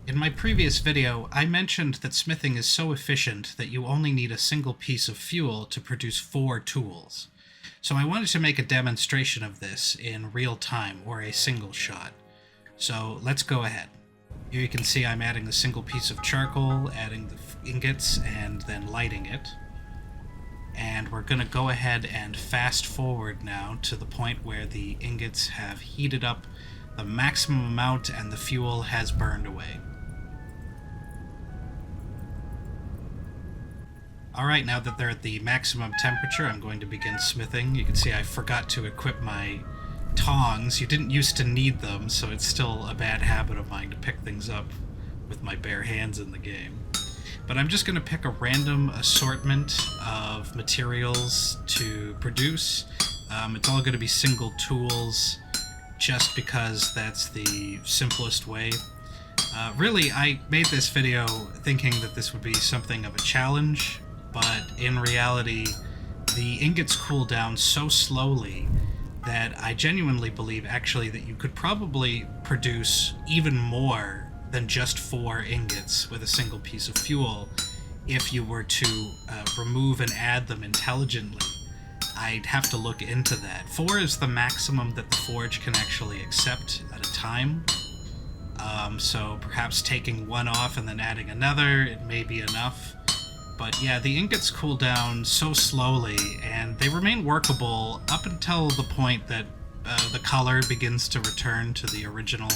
In my previous video, I mentioned that smithing is so efficient that you only need a single piece of fuel to produce 4 tools. So I wanted to make a demonstration of this in real time, or a single shot. So let's go ahead. Here you can see I'm adding a single piece of charcoal, adding the ingots, and then lighting it. And we're going to go ahead and fast forward now to the point where the ingots have heated up the maximum amount and the fuel has burned away. Alright, now that they're at the maximum temperature, I'm going to begin smithing. You can see I forgot to equip my tongs. You didn't used to need them, so it's still a bad habit of mine to pick things up with my bare hands in the game. But I'm just going to pick a random assortment of materials to produce. It's all going to be single tools, just because that's the simplest way. Really, I made this video thinking that this would be something of a challenge, but in reality, the ingots cool down so slowly that I genuinely believe actually that you could probably produce even more than just 4 ingots with a single piece of fuel if you were to remove and add them intelligently. I'd have to look into that. 4 is the maximum that the forge can actually accept at a time. So perhaps taking one off and then adding another, it may be enough. But yeah, the ingots cool down so slowly, and they remain workable up until the point that the color begins to return to the original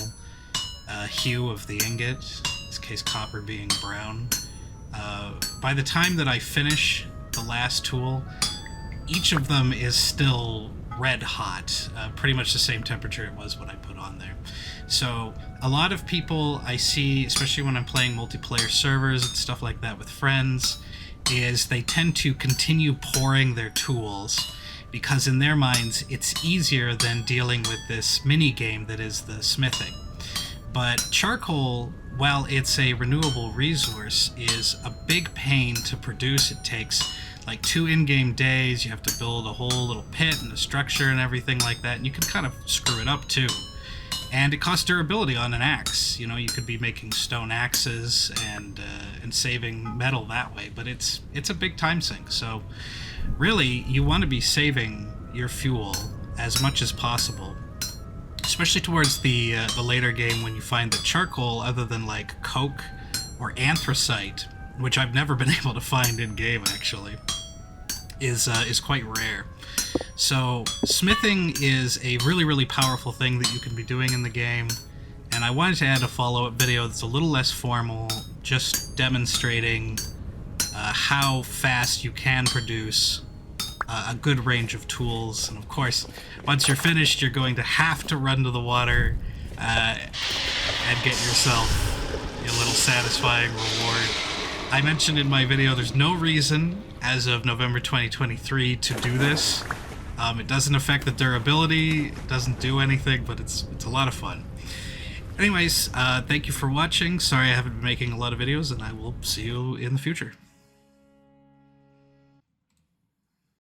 hue of the ingot, in this case copper being brown. By the time that I finish the last tool, each of them is still red hot, pretty much the same temperature it was when I put on there. So a lot of people I see, especially when I'm playing multiplayer servers and stuff like that with friends, is they tend to continue pouring their tools because in their minds it's easier than dealing with this mini game that is the smithing. But charcoal, while it's a renewable resource, is a big pain to produce. It takes like 2 in-game days. You have to build a whole little pit and a structure and everything like that, and you can kind of screw it up too. And it costs durability on an axe. You know, you could be making stone axes and saving metal that way, but it's a big time sink. So really, you want to be saving your fuel as much as possible, especially towards the later game when you find that charcoal, other than like coke or anthracite, which I've never been able to find in game actually, is quite rare. So smithing is a really powerful thing that you can be doing in the game, and I wanted to add a follow-up video that's a little less formal, just demonstrating how fast you can produce a good range of tools. And of course, once you're finished, you're going to have to run to the water and get yourself a little satisfying reward. I mentioned in my video there's no reason as of November 2023 to do this. It doesn't affect the durability, it doesn't do anything, but it's a lot of fun. Anyways, thank you for watching. Sorry I haven't been making a lot of videos, and I will see you in the future.